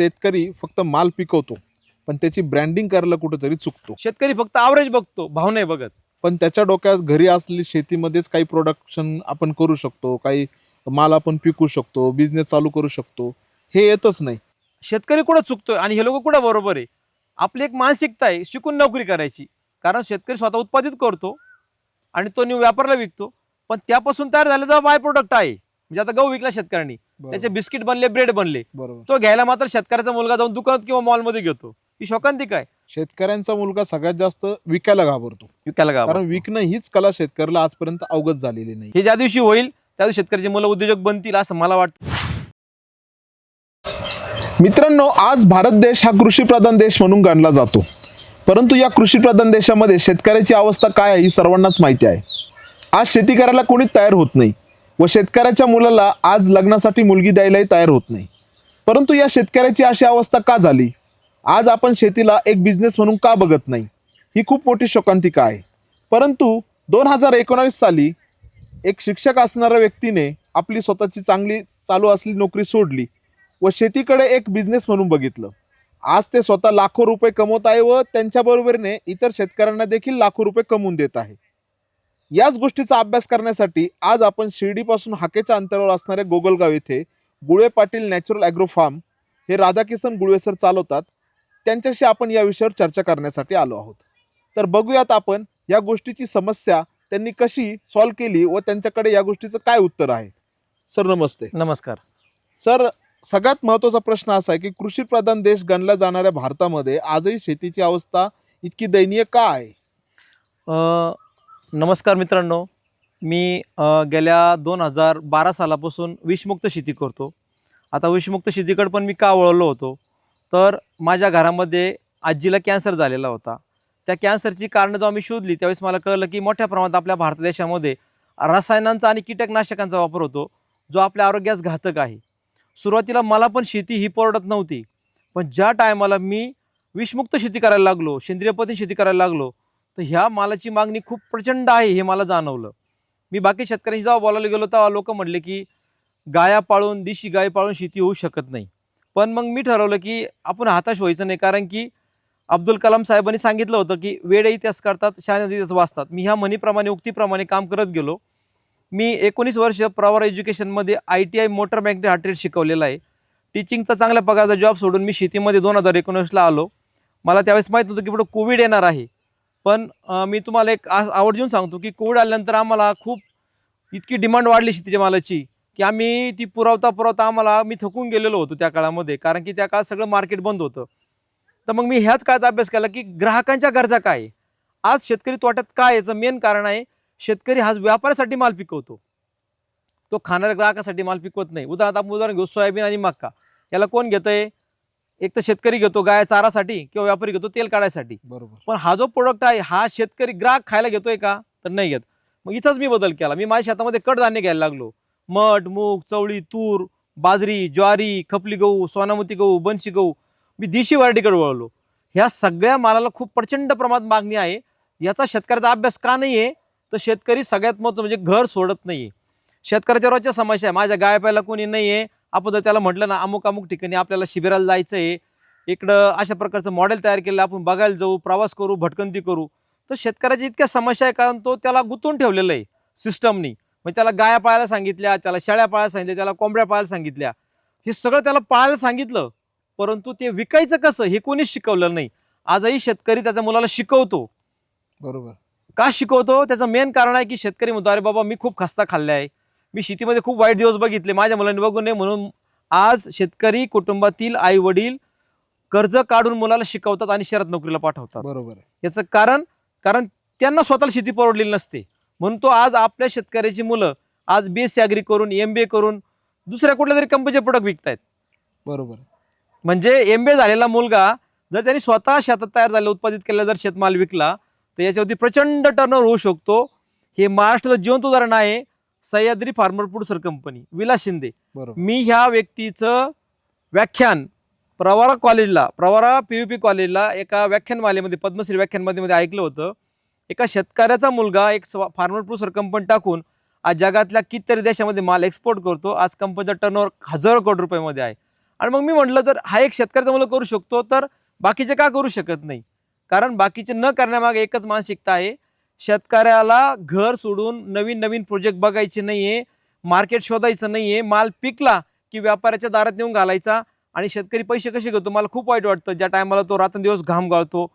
शेतकरी फक्त माल पिकवतो पण त्याची ब्रँडिंग करायला कुठेतरी चुकतो. शेतकरी फक्त ॲव्हरेज बघतो, भाव नाही बघत. पण त्याच्या डोक्यात घरी असलेली शेतीमध्येच काही प्रोडक्शन आपण करू शकतो, काही माल आपण पिकू शकतो, बिझनेस चालू करू शकतो, हे येतच नाही. शेतकरी कुठं चुकतोय आणि हे लोक कुठं बरोबर आहे? आपली एक मानसिकता आहे शिकून नोकरी करायची. कारण शेतकरी स्वतः उत्पादित करतो आणि तो व्यापाराला विकतो, पण त्यापासून तयार झालेला बाय प्रोडक्ट आहे. म्हणजे आता गहू विकला शेतकऱ्यांनी, त्याचे बिस्किट बनले, ब्रेड बनले, बरोबर. तो घ्यायला मात्र शेतकऱ्याचा मुलगा जाऊन दुकानात किंवा मॉलमध्ये घेतो. ही शोकांतिक आहे. शेतकऱ्यांचा मुलगा सगळ्यात जास्त विकायला घाबरतो, विकायला कारण गावात. विकणं हीच कला शेतकऱ्याला आजपर्यंत अवगत झालेली नाही. हे ज्या दिवशी होईल त्या दिवशी शेतकऱ्याची मुलं उद्योजक बनतील असं मला वाटतं. मित्रांनो, आज भारत देश हा कृषीप्रधान देश म्हणून गणला जातो, परंतु या कृषीप्रधान देशामध्ये शेतकऱ्याची अवस्था काय आहे ही सर्वांनाच माहिती आहे. आज शेती करायला कोणी तयार होत नाही व शेतकऱ्याच्या मुलाला आज लग्नासाठी मुलगी द्यायलाही तयार होत नाही. परंतु या शेतकऱ्याची अशी अवस्था का झाली? आज आपण शेतीला एक बिझनेस म्हणून का बघत नाही, ही खूप मोठी शोकांतिका आहे. परंतु 2019 साली एक शिक्षक असणाऱ्या व्यक्तीने आपली स्वतःची चांगली चालू असलेली नोकरी सोडली व शेतीकडे एक बिझनेस म्हणून बघितलं. आज ते स्वतः लाखो रुपये कमवत आहे व त्यांच्या बरोबरीने इतर शेतकऱ्यांना देखील लाखो रुपये कमवून देत आहे. याच गोष्टीचा अभ्यास करण्यासाठी आज आपण शिर्डीपासून हाकेच्या अंतरावर असणाऱ्या गोगलगाव येथे गुळे पाटील नॅचरल ॲग्रो फार्म हे राधाकिसन गुळवे सर चालवतात, त्यांच्याशी आपण या विषयावर चर्चा करण्यासाठी आलो आहोत. तर बघूयात आपण या गोष्टीची समस्या त्यांनी कशी सॉल्व्ह केली व त्यांच्याकडे या गोष्टीचं काय उत्तर आहे. सर नमस्ते. नमस्कार सर, सगळ्यात महत्त्वाचा प्रश्न असा आहे की कृषीप्रधान देश गणला जाणाऱ्या भारतामध्ये आजही शेतीची अवस्था इतकी दयनीय का आहे? नमस्कार मित्रांनो, मी गेल्या 2012 सालापासून विषमुक्त शेती करतो. आता विषमुक्त शेतीकडे पण मी का वळलो होतो, तर माझ्या घरामध्ये आजीला कॅन्सर झालेला होता. त्या कॅन्सरची कारणं जेव्हा मी शोधली त्यावेळेस मला कळलं की मोठ्या प्रमाणात आपल्या भारत देशामध्ये रसायनांचा आणि कीटकनाशकांचा वापर होतो, जो आपल्या आरोग्यास घातक आहे. सुरुवातीला मला पण शेती ही परवडत नव्हती, पण ज्या टायमाला मी विषमुक्त शेती करायला लागलो, सेंद्रिय पद्धतीने शेती करायला लागलो, तर ह्या मालाची मागणी खूप प्रचंड आहे हे मला जाणवलं. मी बाकी शेतकऱ्यांशी जेव्हा बोलायला गेलो तेव्हा लोक म्हटले की गाया पाळून, देशी गाय पाळून शेती होऊ शकत नाही. पण मग मी ठरवलं की आपण हताश व्हायचं नाही, कारण की अब्दुल कलाम साहेबांनी सांगितलं होतं की वेडे इतिहास करतात, शहाणे इतिहास वाचतात. मी ह्या म्हणीप्रमाणे, उक्तीप्रमाणे काम करत गेलो. मी 19 वर्ष प्रवार एज्युकेशनमध्ये ITI मोटर मेकॅनिक हा ट्रेड शिकवलेला आहे. टीचिंगचा चांगल्या पगाराचा जॉब सोडून मी शेतीमध्ये 2019ला आलो. मला त्यावेळेस माहीत होतं की पुढं कोविड येणार आहे. पण मी तुम्हाला एक आवर्जून सांगतो की कोविड आल्यानंतर आम्हाला खूप इतकी डिमांड वाढली शेतीच्या मालाची की आम्ही ती पुरवता आम्हाला मी थकून गेलेलो होतो त्या काळामध्ये, कारण की त्या काळात सगळं मार्केट बंद होतं. तर मग मी ह्याच काळात अभ्यास केला की ग्राहकांच्या गरजा काय आहे, आज शेतकरी तोट्यात काय, याचं मेन कारण आहे शेतकरी हा व्यापारासाठी माल पिकवतो, तो खाणाऱ्या ग्राहकासाठी माल पिकवत नाही. उदाहरण घेऊ, सोयाबीन आणि मक्का, याला कोण घेतंय? एक तर शेतकरी घेतो गाय चारासाठी किंवा व्यापारी घेतो तेल काढायसाठी. बरोबर. पण हा जो प्रोडक्ट आहे हा शेतकरी ग्राहक खायला घेतोय का? तर नाही घेत. मग इथंच मी बदल केला. मी माझ्या शेतामध्ये कडधान्य घ्यायला लागलो. मठ, मूग, चवळी, तूर, बाजरी, ज्वारी, खपली गहू, सोनामती गहू, बनशी गहू, मी देशी व्हरायटीकडे वळलो. ह्या सगळ्या मालाला खूप प्रचंड प्रमाणात मागणी आहे. याचा शेतकऱ्याचा अभ्यास का नाही आहे? तर शेतकरी सगळ्यात महत्त्वाचं म्हणजे घर सोडत नाही आहे. शेतकऱ्याच्या रोजच्या समस्या आहे, माझ्या गाय पायला कोणी नाही आहे. आपण जर त्याला म्हटलं ना अमुक अमुक ठिकाणी आपल्याला शिबिराला जायचं आहे, इकडं अशा प्रकारचं मॉडेल तयार केलं, आपण बघायला जाऊ, प्रवास करू, भटकंती करू, तर शेतकऱ्याची इतक्या समस्या आहे, कारण तो त्याला गुंतवून ठेवलेलं आहे सिस्टमनी. म्हणजे त्याला गाया पाळायला सांगितल्या, त्याला शेळ्या पाळायला सांगितल्या, त्याला कोंबड्या पाळायला सांगितल्या, हे सगळं त्याला पाळायला सांगितलं, परंतु ते विकायचं कसं हे कोणीच शिकवलं नाही. आजही शेतकरी त्याच्या मुलाला शिकवतो. बरोबर. का शिकवतो? त्याचं मेन कारण आहे की शेतकरी म्हणतो अरे बाबा मी खूप खस्ता खाल्ला आहे, मी शेतीमध्ये खूप वाईट दिवस बघितले, माझ्या मुलांनी बघू नये म्हणून आज शेतकरी कुटुंबातील आई वडील कर्ज काढून मुलाला शिकवतात आणि शहरात नोकरीला पाठवतात. बरोबर. याचं कारण त्यांना स्वतःला शेती परवडलेली नसते, म्हणून तो आज आपल्या शेतकऱ्याची मुलं आज BSc ॲग्री करून, MBA करून दुसऱ्या कुठल्या तरी कंपनीचे प्रोडक्ट विकतायत. बरोबर. म्हणजे MBA झालेला मुलगा जर त्यांनी स्वतः शेतात तयार झालेला उत्पादित केलेला जर शेतमाल विकला तर याच्यावरती प्रचंड टर्नओव्हर होऊ शकतो. हे महाराष्ट्राचं जिवंत उदाहरण आहे Sahyadri farmer producer company, Vilas Shinde. बरोबर. मी ह्या व्यक्तीचं व्याख्यान प्रवरा PUP कॉलेजला एका व्याख्यानमालेमध्ये, पद्मश्री व्याख्यानमालेमध्ये ऐकलं होतं. एका शेतकऱ्याचा मुलगा एक फार्मर प्रोड्युसर कंपनी टाकून आज जगातल्या कितीतरी देशामध्ये माल एक्सपोर्ट करतो. आज कंपनीचा टर्नओव्हर हजारो कोटी रुपयामध्ये आहे. आणि मग मी म्हटलं तर हा एक शेतकऱ्याचा मुलं करू शकतो तर बाकीचे का करू शकत नाही. कारण बाकीचे न करण्यामागे एकच मानसिकता आहे, शेतकऱ्याला घर सोडून नवीन नवीन प्रोजेक्ट बघायचे नाहीये, मार्केट शोधायचं नाहीये, माल पिकला की व्यापाऱ्याच्या दारात नेऊन घालायचा आणि शेतकरी पैसे कसे घेतो. मला खूप वाईट वाटतं ज्या टायमाला तो रात्रंदिवस घाम गाळतो.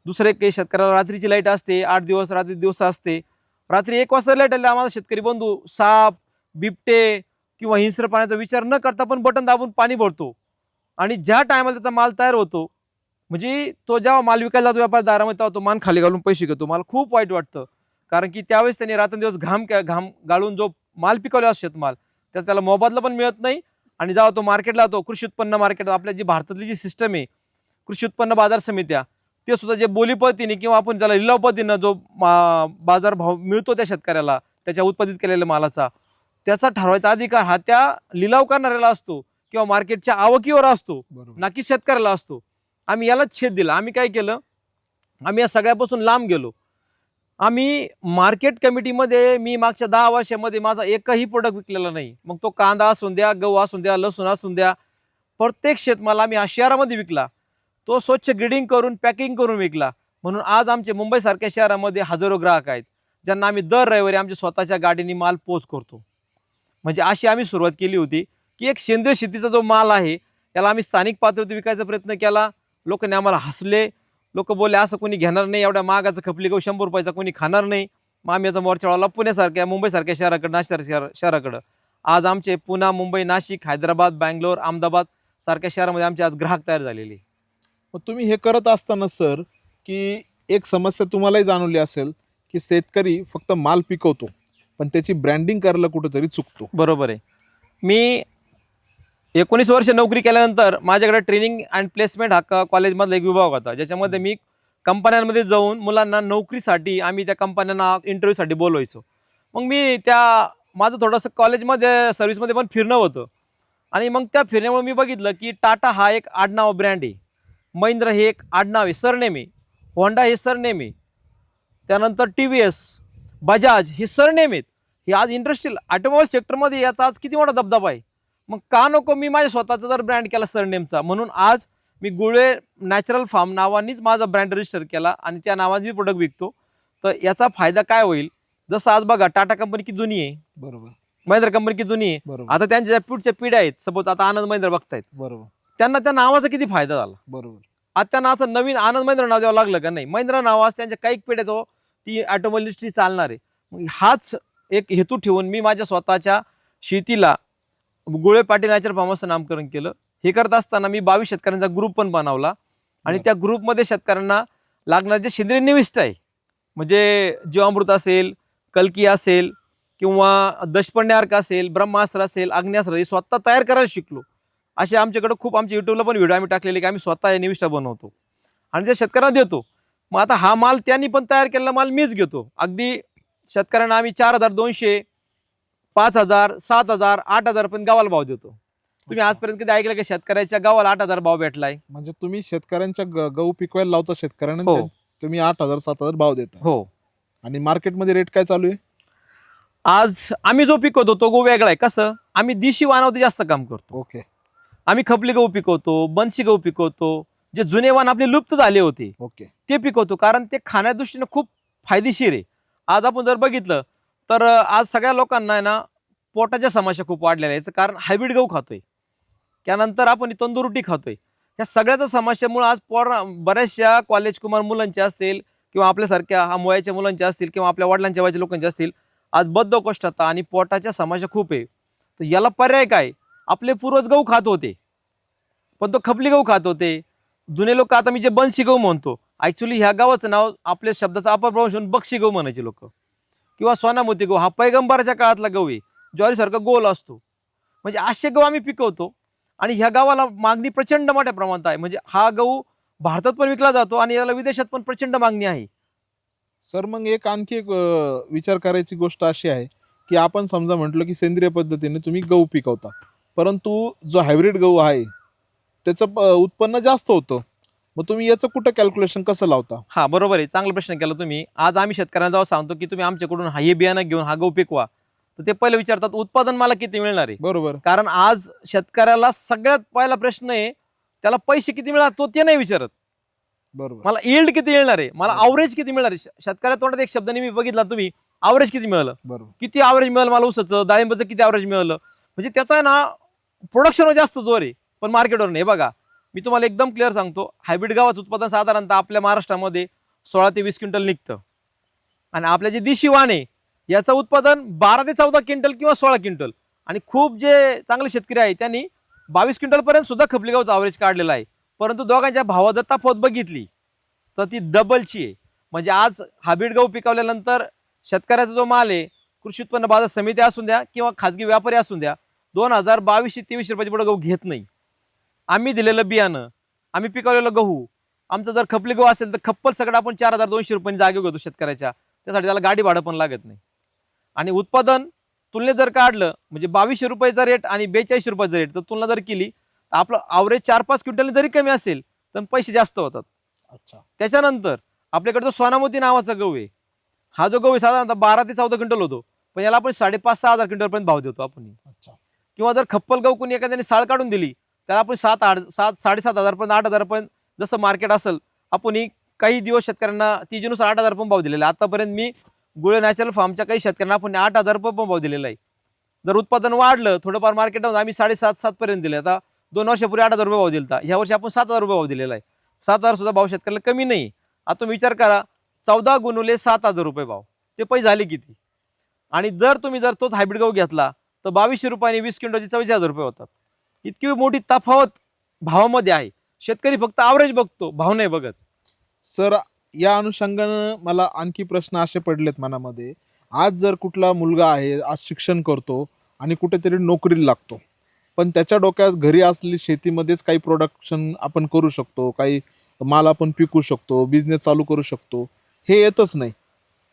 दुसरे काही शेतकऱ्याला रात्रीची लाईट असते, 8 दिवस रात्री दिवस असते. रात्री 1 वाजता लाईट आली, आम्हाला शेतकरी बंधू साप, बिबटे किंवा हिंस्र पाण्याचा विचार न करता पण बटन दाबून पाणी भरतो. आणि ज्या टायमाला त्याचा माल तयार होतो, म्हणजे तो जेव्हा माल विकायला जातो व्यापारदारामध्ये, तेव्हा तो मान खाली घालून पैसे घेतो. मला खूप वाईट वाटतं. कारण की त्यावेळेस त्यांनी रात्रंदिवस घाम गाळून जो माल पिकवला असतो शेतमाल, त्याचा त्याला मोबदला पण मिळत नाही. आणि जेव्हा तो मार्केटला जातो, कृषी उत्पन्न मार्केट, आपल्या जी भारतातली जी सिस्टम आहे, कृषी उत्पन्न बाजार समित्या, ते सुद्धा जे बोली पद्धतीने किंवा आपण त्याला लिलाव पद्धतीनं जो बाजार भाव मिळतो त्या शेतकऱ्याला त्याच्या उत्पादित केलेल्या मालाचा, त्याचा ठरवायचा अधिकार हा त्या लिलाव करणाऱ्याला असतो किंवा मार्केटच्या आवकीवर असतो, बरोबर. ना की शेतकऱ्याला असतो. आम्ही यालाच छेद दिला. आम्ही काय केलं, आम्ही या सगळ्यापासून लांब गेलो. आम्ही मार्केट कमिटीमध्ये मी मागच्या 10 वर्षामध्ये माझा एकही प्रोडक्ट विकलेला नाही. मग तो कांदा असून द्या, गहू असून द्या, लसूण असून द्या, प्रत्येक शेतमाल आम्ही शहरामध्ये विकला. तो स्वच्छ ग्रेडिंग करून पॅकिंग करून विकला. म्हणून आज आमचे मुंबईसारख्या शहरामध्ये हजारो ग्राहक आहेत, ज्यांना आम्ही दर रविवारी आमच्या स्वतःच्या गाडीने माल पोच करतो. म्हणजे अशी आम्ही सुरुवात केली होती की एक सेंद्रिय शेतीचा जो माल आहे त्याला आम्ही स्थानिक पातळीवर विकायचा प्रयत्न केला. लोकांनी आम्हाला हसले. लोक बोलले असं कोणी घेणार नाही, एवढ्या महागाचं खपली गहू 100 रुपयाचा कोणी खाणार नाही. मग आम्ही याचा मोर्चा वाढवला पुण्यासारख्या, मुंबईसारख्या शहराकडं, नाशिक शहराकडं. आज आमचे पुणे, मुंबई, नाशिक, हैदराबाद, बँगलोर, अहमदाबाद सारख्या शहरामध्ये आमचे आज ग्राहक तयार झालेले. मग तुम्ही हे करत असताना सर, की एक समस्या तुम्हालाही जाणवली असेल की शेतकरी फक्त माल पिकवतो पण त्याची ब्रँडिंग करायला कुठेतरी चुकतो. बरोबर आहे. मी 19 वर्ष नोकरी केल्यानंतर माझ्याकडे ट्रेनिंग अँड प्लेसमेंट हा कॉलेजमधला एक विभाग होता, ज्याच्यामध्ये मी कंपन्यांमध्ये जाऊन मुलांना नोकरीसाठी आम्ही त्या कंपन्यांना इंटरव्ह्यूसाठी बोलवायचो. मग मी माझं थोडंसं कॉलेजमध्ये सर्व्हिसमध्ये पण फिरणं होतं. आणि मग त्या फिरण्यामुळे मी बघितलं की टाटा हा एक आडनाव ब्रँड आहे, महिंद्रा हे एक आडनाव आहे, सरनेम आहे, होंडा हे सरनेम आहे, त्यानंतर TVS, बजाज हे सरनेम आहेत. हे आज इंडस्ट्रियल ऑटोमोबाईल सेक्टरमध्ये याचा आज किती मोठा दबदबा आहे. मग का नको मी माझ्या स्वतःचा जर ब्रँड केला सरनेमचा. म्हणून आज मी गुळे नॅचरल फार्म नावानेच माझा ब्रँड रजिस्टर केला आणि त्या नावाने मी प्रोडक्ट विकतो. तर याचा फायदा काय होईल, जसं आज बघा टाटा कंपनी की जुनी आहे, बरोबर महिंद्रा कंपनी की जुनी आहे. बरोबर आता त्यांच्या ज्या पुढच्या पिढ्या आहेत, सपोज आता आनंद महिंद्रा बघतायत, बरोबर त्यांना त्या नावाचा किती फायदा झाला. बरोबर. आता त्या नावाचं नवीन आनंद महिंद्रा नाव द्यावं लागलं का नाही. महिंद्रा नाव आज त्यांच्या काही पिढ्या तो ती ऑटोमोबाईल इंडस्ट्री चालणार आहे. मग हाच एक हेतू ठेवून मी माझ्या स्वतःच्या शेतीला गुळे पाटील नॅचरल फार्म असं नामकरण केलं. हे करत असताना मी 22 शेतकऱ्यांचा ग्रुप पण बनवला आणि त्या ग्रुपमध्ये शेतकऱ्यांना लागणारे जे सेंद्रिय निविष्ट आहे, म्हणजे जीवामृत असेल, कल्की असेल किंवा दशपर्णी असेल, ब्रह्मास्त्र असेल, अग्न्यास्त्र, हे स्वतः तयार करायला शिकलो. असे आमच्याकडे खूप, आमच्या युट्यूबला पण व्हिडिओ आम्ही टाकलेले की आम्ही स्वतः निविष्ठा बनवतो आणि त्या शेतकऱ्यांना देतो. मग आता हा माल त्यांनी पण तयार केलेला माल मीच घेतो. अगदी शेतकऱ्यांना आम्ही 4,200, 5,000, 7,000, 8,000 पण गावाला भाव देतो. तुम्ही आजपर्यंत कधी ऐकलं की शेतकऱ्याच्या गावाला 8,000 भाव भेटलाय? म्हणजे तुम्ही शेतकऱ्यांच्या गहू पिकवायला लावता शेतकऱ्यांना, हो. तुम्ही 8,000 7,000 भाव देता. हो. आणि मार्केटमध्ये रेट काय चालू आहे? आज आम्ही जो पिकवतो तो गहू वेगळा आहे. कसं, आम्ही देशी वाणावरती जास्त काम करतो. ओके आम्ही खपली गहू पिकवतो, बनशी गहू पिकवतो, जे जुने वाण आपले लुप्त झाले होते ओके ते पिकवतो, कारण ते खाण्या दृष्टीने खूप फायदेशीर आहे. आज आपण जर बघितलं तर आज सगळ्या लोकांना आहे ना पोटाच्या समस्या खूप वाढलेल्या आहे. याचं कारण हायब्रिड गहू खातोय, त्यानंतर आपण तंदुरुटी खातोय. या सगळ्याच्या समस्यामुळे आज बऱ्याचशा कॉलेज कुमार मुलांच्या असतील किंवा आपल्यासारख्या मुळाच्या मुलांच्या असतील किंवा आपल्या वडिलांच्या वयाच्या लोकांच्या असतील, आज बद्धकोष्ठता आणि पोटाच्या समस्या खूप आहे. तर याला पर्याय काय? आपले पूर्वज गहू खात होते पण तो खपली गहू खात होते. जुने लोक, आता मी जे बनशी गहू म्हणतो, ॲक्च्युली ह्या गावाचं नाव आपल्या शब्दाचा अपभ्रंश होऊन बक्षी गहू म्हणायचे लोक, किंवा सोनामोती गहू. हा पैगंबराच्या काळातला गहू आहे, ज्वारीसारखा गोल असतो. म्हणजे असे गहू आम्ही पिकवतो आणि ह्या गावाला मागणी प्रचंड मोठ्या प्रमाणात आहे. म्हणजे हा गहू भारतात पण विकला जातो आणि याला विदेशात पण प्रचंड मागणी आहे. सर, मग आणखी एक विचार करायची गोष्ट अशी आहे की आपण समजा म्हटलं की सेंद्रिय पद्धतीने तुम्ही गहू पिकवता, परंतु जो हायब्रिड गहू आहे त्याचं उत्पन्न जास्त होतं. मग तुम्ही याचं कुठं कॅल्क्युलेशन कसं लावता? हा, बरोबर आहे, चांगला प्रश्न केला तुम्ही. आज आम्ही शेतकऱ्यांना जेव्हा सांगतो की तुम्ही आमच्याकडून हे बियाणं घेऊन हा गहू पिकवा, तर ते पहिले विचारतात उत्पादन मला किती मिळणार आहे. बरोबर. कारण आज शेतकऱ्याला सगळ्यात पहिला प्रश्न आहे, त्याला पैसे किती मिळणार तो ते नाही विचारत. बरोबर. मला यील्ड किती मिळणार आहे, मला बरोबर. अवरेज किती मिळणार आहे. शेतकऱ्या तोंडात एक शब्द मी बघितला तुम्ही, अवरेज किती मिळालं, बरोबर. किती अवरेज मिळालं मला ऊसाचं, डाळिंबाचं किती अवरेज मिळालं. म्हणजे त्याचा आहे ना प्रोडक्शनवर जास्त जोर आहे, पण मार्केटवर नाही. बघा मी तुम्हाला एकदम क्लिअर सांगतो, हायब्रिड गव्हाचं उत्पादन साधारणतः आपल्या महाराष्ट्रामध्ये 16 ते 20 क्विंटल निघतं. आणि आपल्या जे देशी वाण आहे याचं उत्पादन 12 ते 14 क्विंटल किंवा 16 क्विंटल. आणि खूप जे चांगले शेतकरी आहे त्यांनी 22 क्विंटल पर्यंत सुद्धा खपली गव्हाचं अवरेज काढलेलं आहे. परंतु दोघांच्या भावात जर तफावत बघितली तर ती डबलची आहे. म्हणजे आज हायब्रिड गहू पिकवल्यानंतर शेतकऱ्याचा जो माल आहे, कृषी उत्पन्न बाजार समिती असून द्या किंवा खाजगी व्यापारी असून द्या, 2200-2300 रुपयाचे पुढे गहू घेत नाही. आम्ही दिलेलं बियाणं, आम्ही पिकवलेलं गहू, आमचं जर खपली गहू असेल तर खप्पल सगळं आपण 4200 रुपयांनी जागे घेतो शेतकऱ्याच्या. त्यासाठी त्याला गाडी भाडं पण लागत नाही. आणि उत्पादन तुलनेत जर काढलं म्हणजे 2200 रुपयाचा रेट आणि 42 रुपयाचा रेट तर तुलना जर केली तर आपलं अवरेज 4-5 क्विंटल जरी कमी असेल तर पैसे जास्त होतात. अच्छा. त्याच्यानंतर आपल्याकडे जो सोनामती नावाचा गहू आहे, हा जो गहू आहे साधारणतः 12 ते 14 क्विंटल होतो, पण याला आपण 5,500-6,000 क्विंटल पर्यंत भाव देतो आपण. अच्छा. किंवा जर खप्पल गहू कोणी एखाद्याने साळ काढून दिली त्याला आपण 7,500 पर्यंत 8,000 पर्यंत जसं मार्केट असेल आपण काही दिवस शेतकऱ्यांना तिजीनुसार 8,000 पण भाव दिलेला आहे. आतापर्यंत मी गुळे नॅचरल फार्मच्या काही शेतकऱ्यांना आपण 8,000 रुपये पण भाव दिलेला आहे. जर उत्पादन वाढलं थोडंफार मार्केट आम्ही 7,500 पर्यंत दिले. आता 2 वर्षापूर्वी 8,000 रुपये भाव दिला. ह्या वर्षी आपण 7,000 रुपये भाव दिलेला आहे. 7,000 सुद्धा भाव शेतकऱ्याला कमी नाही. आता तुम्ही विचार करा 14 गुणुले 7,000 रुपये भाव, ते पैसे झाले किती. आणि जर तुम्ही तोच हायब्रिड गहू घेतला तर 2200 रुपयाने 20 क्विंटलचे 44,000 रुपये होतात. इतकी मोठी तफावत भावामध्ये आहे. शेतकरी फक्त ॲव्हरेज बघतो, भाव नाही बघत. सर, या अनुषंगानं मला आणखी प्रश्न असे पडलेत मनामध्ये. आज जर कुठला मुलगा आहे, आज शिक्षण करतो आणि कुठेतरी नोकरीला लागतो, पण त्याच्या डोक्यात घरी असलेली शेतीमध्येच काही प्रोडक्शन आपण करू शकतो, काही माल आपण पिकू शकतो, बिझनेस चालू करू शकतो, हे येतच नाही.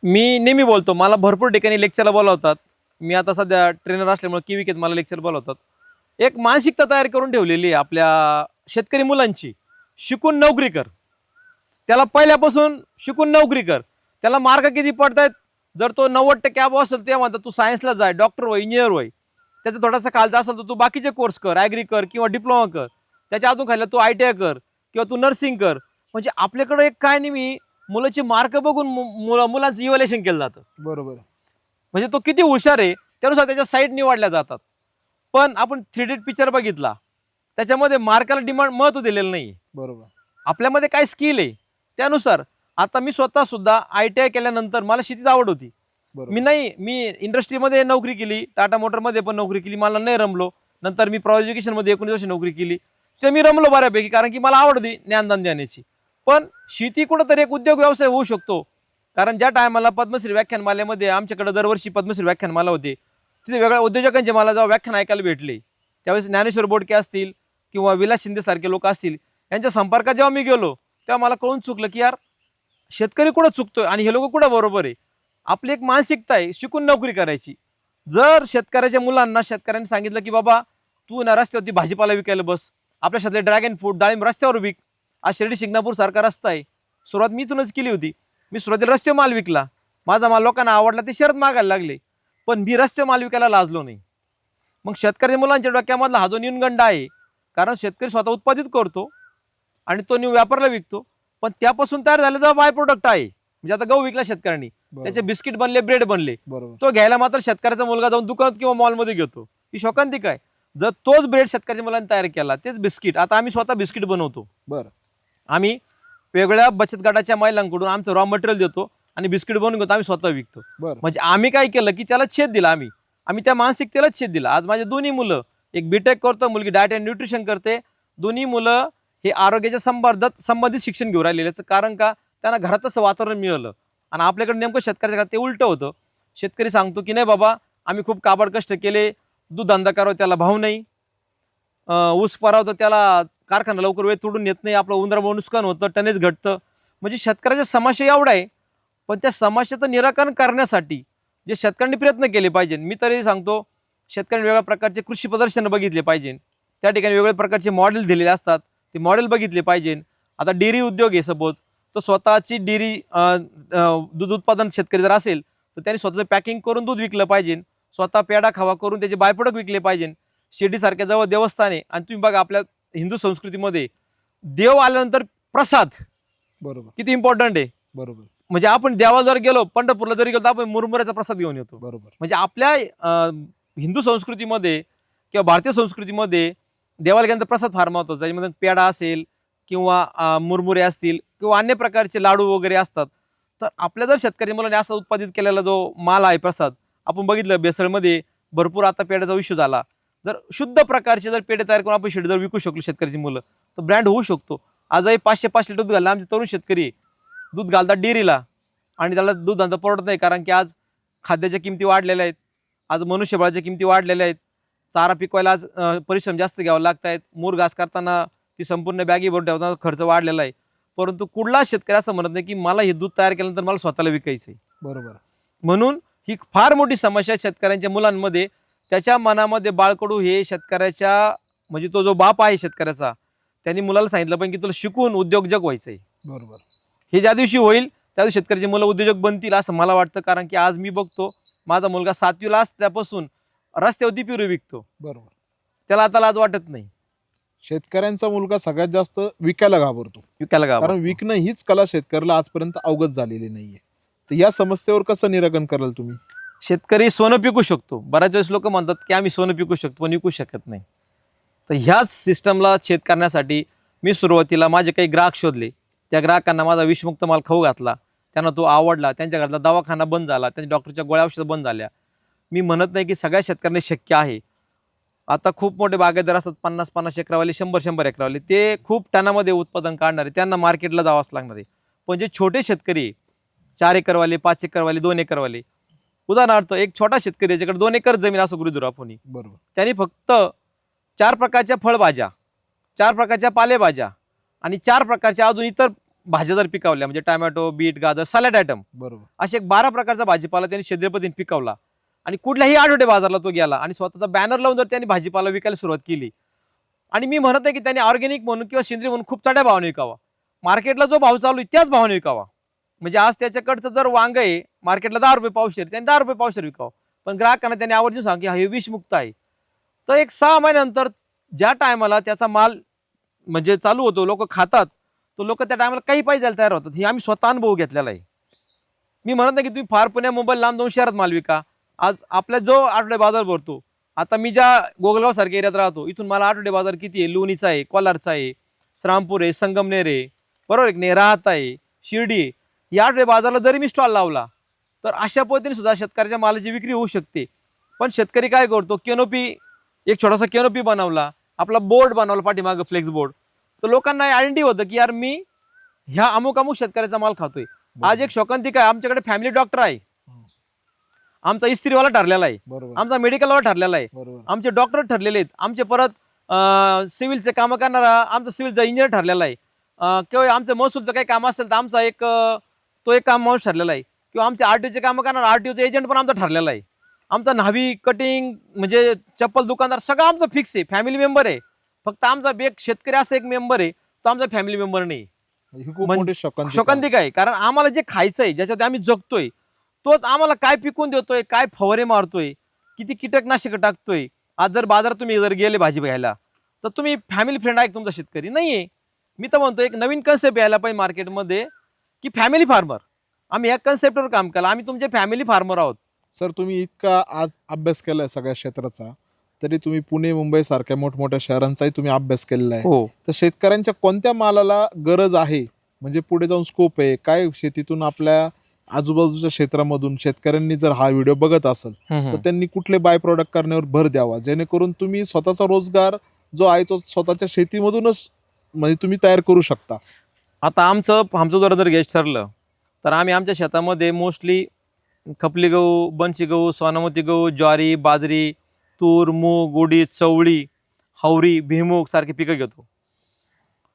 मी नेहमी बोलतो, मला भरपूर ठिकाणी लेक्चरला बोलावतात. मी आता सध्या ट्रेनर असल्यामुळे किविकेत मला लेक्चर बोलावतात. एक मानसिकता तयार करून ठेवलेली आहे आपल्या शेतकरी मुलांची, शिकून नोकरी कर. त्याला पहिल्यापासून शिकून नोकरी कर. त्याला मार्क किती पडतायत, जर तो 90% अबव असेल ते म्हणतात तू सायन्सला जाय, डॉक्टर होय, इंजिनियर होय. त्याचा थोडासा खालचा असेल तर तू बाकीचे कोर्स कर, ॲग्री कर किंवा डिप्लोमा कर. त्याच्या अजून खायला तू ITI कर किंवा तू नर्सिंग कर. म्हणजे आपल्याकडे एक काय नेहमी मुलाची मार्क बघून मुलांचं इव्हॅल्युएशन केलं जातं. बरोबर. म्हणजे तो किती हुशार आहे त्यानुसार त्याच्या साईड निवडल्या जातात. पण आपण 3D पिक्चर बघितला त्याच्यामध्ये मार्काला डिमांड महत्त्व दिलेलं नाही. बरोबर. आपल्यामध्ये काय स्किल आहे त्यानुसार. आता मी स्वतः सुद्धा ITI केल्यानंतर मला शेतीत आवड होती. मी इंडस्ट्रीमध्ये नोकरी केली, टाटा मोटरमध्ये पण नोकरी केली, मला नाही रमलो. नंतर मी प्रॉ एज्युकेशनमध्ये 19 वर्ष नोकरी केली, ते मी रमलो बऱ्यापैकी, कारण की मला आवड होती ज्ञानदान देण्याची. पण शेती कुठंतरी एक उद्योग व्यवसाय होऊ शकतो. कारण ज्या टायमाला पद्मश्री व्याख्यानमालेमध्ये आमच्याकडे दरवर्षी पद्मश्री व्याख्यानमाला होते, तिथे वेगळ्या उद्योजकांचे मला जेव्हा व्याख्यान ऐकायला भेटले त्यावेळेस ज्ञानेश्वर बोडके असतील किंवा विलास शिंदे सारखे लोक असतील, यांच्या संपर्कात जेव्हा मी गेलो तेव्हा मला कळून चुकलं की यार शेतकरी कुठं चुकतोय आणि हे लोक कुठं बरोबर आहे. आपली एक मानसिकता आहे शिकून नोकरी करायची. जर शेतकऱ्याच्या मुलांना शेतकऱ्यांनी सांगितलं की बाबा तू ना रस्त्यावरती भाजीपाला विकायला बस, आपल्या शेतातले ड्रॅगन फ्रूट डाळिंब रस्त्यावर विक. आज शिर्डी शिंगणापूर सारखा रस्ता आहे, सुरुवात मी इथूनच केली होती. मी सुरुवातीला रस्त्यावर माल विकला, माझा माल लोकांना आवडला, ते शहरात मागायला लागले, पण मी रस्त्यावर माल विकायला लाजलो नाही. मग शेतकऱ्याच्या मुलांच्या डोक्यामधला हा जो न्यूनगंड आहे, कारण शेतकरी स्वतः उत्पादित करतो आणि तो न्यू व्यापाराला विकतो, पण त्यापासून तयार झालेला बाय प्रोडक्ट आहे. म्हणजे आता गहू विकला शेतकऱ्यांनी, त्याचे बिस्किट बनले, ब्रेड बनले, तो घ्यायला मात्र शेतकऱ्याचा मुलगा जाऊन दुकानात किंवा मॉलमध्ये घेतो. ही शोकांतिक आहे. जर तोच ब्रेड शेतकऱ्याच्या मुलांनी तयार केला, तेच बिस्किट, आता आम्ही स्वतः बिस्किट बनवतो. आम्ही वेगळ्या बचत गटाच्या महिलांकडून आमचं रॉ मटेरियल देतो आणि बिस्किट बनवून घेतो, आम्ही स्वतः विकतो. म्हणजे आम्ही काय केलं की त्याला छेद दिला, आम्ही त्या मानसिकतेलाच छेद दिला. आज माझे दोन्ही मुलं, एक बीटेक करतो, मुलगी डाएट अँड न्यूट्रिशन करते. दोन्ही मुलं हे आरोग्याच्या संबंधित शिक्षण घेऊन राहिलेलं. कारण का, त्यांना घरात तसं वातावरण मिळालं. आणि आपल्याकडे नेमकं शेतकऱ्याच्या घरात ते उलटं होतं. शेतकरी सांगतो की नाही बाबा आम्ही खूप काबाड कष्ट केले, दूध धंदा करावं त्याला भाव नाही, ऊस परावं तर त्याला कारखाना लवकर वेळ तोडून येत नाही, आपलं उंदरामुळे नुकसान होतं, टनेज घटतं. म्हणजे शेतकऱ्याच्या समस्या एवढा आहे, पण त्या समस्येचं निराकरण करण्यासाठी जे शेतकऱ्यांनी प्रयत्न केले पाहिजे. मी तरी सांगतो शेतकऱ्यांनी वेगळ्या प्रकारचे कृषी प्रदर्शन बघितले पाहिजे, त्या ठिकाणी वेगवेगळ्या प्रकारचे मॉडेल दिलेले असतात, ते मॉडेल बघितले पाहिजे. आता डेअरी उद्योग आहे सपोज, तो स्वतःची डेअरी दूध उत्पादन शेतकरी जर असेल तर त्यांनी स्वतःचं पॅकिंग करून दूध विकलं पाहिजे. स्वतः पेढा खावा करून त्याचे बायप्रोडक्ट विकले पाहिजे. शिर्डीसारख्या जवळ देवस्थान आहे आणि तुम्ही बघा आपल्या हिंदू संस्कृतीमध्ये देव आल्यानंतर प्रसाद बरोबर किती इम्पॉर्टंट आहे. बरोबर म्हणजे आपण देवाला जर गेलो, पंढरपूरला जरी गेलो तर आपण मुरमुऱ्याचा प्रसाद घेऊन येतो. बरोबर म्हणजे आपल्या हिंदू संस्कृतीमध्ये किंवा भारतीय संस्कृतीमध्ये देवाला गेल्यानंतर प्रसाद फार महत्वाचा आहे. त्याच्यामध्ये पेढा असेल किंवा मुरमुरे असतील किंवा अन्य प्रकारचे लाडू वगैरे असतात. तर आपल्या जर शेतकरी मुलांनी असा उत्पादित केलेला जो माल आहे प्रसाद, आपण बघितलं भेसळमध्ये भरपूर आता पेढ्याचा इश्यू झाला. जर शुद्ध प्रकारचे जर पेढे तयार करून आपण शेड जर विकू शकलो शेतकऱ्याची मुलं, तर ब्रँड होऊ शकतो. आजही 505 लिटर दूध घालला आमचे तरुण शेतकरी दूध घालतात डेअरीला आणि त्याला दूध धंदा परवडत नाही, कारण की आज खाद्याच्या किमती वाढलेल्या आहेत, आज मनुष्यबळाच्या किमती वाढलेल्या आहेत, चारा पिकवायला आज परिश्रम जास्त घ्यावे लागत आहेत, मूर घास करताना ती संपूर्ण बॅगी भरून ठेवताना खर्च वाढलेला आहे. परंतु कुठला शेतकरी असं म्हणत नाही की मला हे दूध तयार केल्यानंतर मला स्वतःला विकायचं आहे. बरोबर. म्हणून ही फार मोठी समस्या आहे शेतकऱ्यांच्या मुलांमध्ये. त्याच्या मनामध्ये बाळकडू हे शेतकऱ्याच्या म्हणजे तो जो बाप आहे शेतकऱ्याचा, त्यांनी मुलाला सांगितलं पाहिजे की तुला शिकून उद्योजक व्हायचंय. बरोबर. हे ज्या दिवशी होईल त्या दिवशी शेतकऱ्याची मुलं उद्योजक बनतील असं मला वाटतं. कारण की आज मी बघतो माझा मुलगा 7वीला असल्यापासून रस्त्यावरती पिरू विकतो. बरोबर. त्याला आता लाज वाटत नाही. शेतकऱ्यांचा मुलगा सगळ्यात जास्त विकायला घाबरतो, विकायला गाव कारण विकणं हीच कला शेतकऱ्याला आजपर्यंत अवगत झालेली नाहीये. तर या समस्येवर कसं निराकरण कराल तुम्ही? शेतकरी सोनं पिकू शकतो. बऱ्याच वेळेस लोक म्हणतात की आम्ही सोनं पिकू शकतो पण विकू शकत नाही. तर ह्याच सिस्टमला छेद करण्यासाठी मी सुरुवातीला माझे काही ग्राहक शोधले. त्या ग्राहकांना माझा विषमुक्त माल खाऊ घातला, त्यांना तो आवडला, त्यांच्या घरातला दवाखाना बंद झाला, त्यांच्या डॉक्टरच्या गोळ्या औषधं बंद झाल्या. मी म्हणत नाही की सगळ्या शेतकऱ्यांना शक्य आहे. आता खूप मोठे बागायतदार असतात, 50-50 एकरावाले, 100-100 एकरावाले, ते खूप टनामध्ये उत्पादन काढणारे, त्यांना मार्केटला जावंच लागणार आहे. पण जे छोटे शेतकरी 4 एकरवाले, 5 एकरवाले, 2 एकरवाले, उदाहरणार्थ एक छोटा शेतकरी याच्याकडे 2 एकर जमीन असं गृहीत धरू आपण, बरोबर, त्यांनी फक्त 4 प्रकारच्या फळभाज्या, 4 प्रकारच्या पालेभाज्या आणि 4 प्रकारच्या अजून इतर भाज्या जर पिकवल्या, म्हणजे टोमॅटो, बीट, गाजर, सॅलड आयटम, बरोबर, असे 12 प्रकारचा भाजीपाला त्यांनी सेंद्रिय पद्धतीने पिकवला आणि कुठल्याही आठवडे बाजारला तो गेला आणि स्वतःचा बॅनर लावून जर त्यांनी भाजीपाला विकायला सुरुवात केली. आणि मी म्हणत आहे की त्यांनी ऑर्गॅनिक म्हणून किंवा सेंद्रिय म्हणून खूप चढ्या भावाने विकावा. मार्केटला जो भाव चालू आहे त्याच भावाने विकावा. म्हणजे आज त्याच्याकडचं जर वांग आहे मार्केटला 10 रुपये पावशेर, त्यांनी 10 रुपये पावशेर विकावं. पण ग्राहकांना त्यांनी आवर्जून सांग की हे विषमुक्त आहे. तर एक 6 महिन्यानंतर ज्या टायमाला त्याचा माल म्हणजे चालू होतो, लोक खातात, तो लोक त्या टायमाला काही पैसे द्यायला तयार होतात. हे आम्ही स्वतः अनुभव घेतलेला आहे. मी म्हणत नाही की तुम्ही फार पुण्या मुंबई लांब जाऊन शहरात माल विका. आज आपला जो आठवडे बाजार भरतो, आता मी ज्या गोगलगाव सारख्या एरियात राहतो, इथून मला आठवडे बाजार किती आहे, लोणीचा आहे, कोलारचा आहे, श्रामपूर आहे, संगमनेर आहे, बरोबर आहे, राहत आहे, शिर्डी आहे. या आठवडे बाजारला जरी मी स्टॉल लावला तर अशा पद्धतीने सुद्धा शेतकऱ्याच्या मालाची विक्री होऊ शकते. पण शेतकरी काय करतो, केनोपी, एक छोटासा केनोपी बनवला, आपला बोर्ड बनवला पाठीमागं फ्लेक्स बोर्ड, तर लोकांना आयडेंटिटी होतं की यार मी ह्या अमुक अमुक शेतकऱ्याचा माल खातोय. आज एक शोकांतिक आहे, आमच्याकडे फॅमिली डॉक्टर आहे, आमचा इस्त्रीवाला ठरलेला आहे, बरोबर, आमचा मेडिकलवाला ठरलेला आहे, बरोबर, आमचे डॉक्टर ठरलेले आहेत, आमचे परत सिव्हिलचे कामं करणारा आमचा सिव्हिलचा इंजिनियर ठरलेला आहे, किंवा आमचं महसूलचं काही काम असेल तर आमचा एक तो एक काम माणूस ठरलेला आहे, किंवा आमचे आरटीओचे कामं करणारा आरटीओचा एजंट पण आमचा ठरलेला आहे, आमचा न्हावी कटिंग म्हणजे चप्पल दुकानदार सगळं आमचं फिक्स आहे, फॅमिली मेंबर आहे. फक्त आमचा एक शेतकरी असा एक मेंबर आहे, तो आमचा फॅमिली मेंबर नाही. ही खूप मोठी शोकांतिक आहे. कारण आम्हाला जे खायचं आहे, ज्याच्यात आम्ही जगतोय, तोच आम्हाला काय पिकून देतोय, काय फवारे मारतोय, किती कीटकनाशक टाकतोय. आज जर बाजारात तुम्ही जर गेले भाजी घ्यायला तर तुम्ही फॅमिली फ्रेंड आहे तुमचा शेतकरी नाहीये. मी तर म्हणतो एक नवीन कन्सेप्ट यायला पाहिजे मार्केटमध्ये की फॅमिली फार्मर. आम्ही या कन्सेप्टवर काम केलं, आम्ही तुमचे फॅमिली फार्मर आहोत. सर, तुम्ही इतका आज अभ्यास केलाय सगळ्या क्षेत्राचा, तरी तुम्ही पुणे मुंबई सारख्या मोठमोठ्या शहरांचाही तुम्ही अभ्यास केलेला आहे. हो, तर शेतकऱ्यांच्या कोणत्या मालाला गरज आहे, म्हणजे पुढे जाऊन स्कोप आहे काय शेतीतून, आपल्या आजूबाजूच्या क्षेत्रामधून शेतकऱ्यांनी जर हा व्हिडिओ बघत असेल तर त्यांनी कुठले बाय प्रोडक्ट करण्यावर भर द्यावा, जेणेकरून तुम्ही स्वतःचा रोजगार जो आहे तो स्वतःच्या शेतीमधूनच म्हणजे तुम्ही तयार करू शकता. आता आमचं जर गेस्ट ठरलं तर आम्ही आमच्या शेतामध्ये मोस्टली खपली गहू, बनशी गहू, सोनामती गहू, ज्वारी, बाजरी, तूर, मूग, उडीद, चवळी, हवरी, भुईमूग सारखे पिकं घेतो.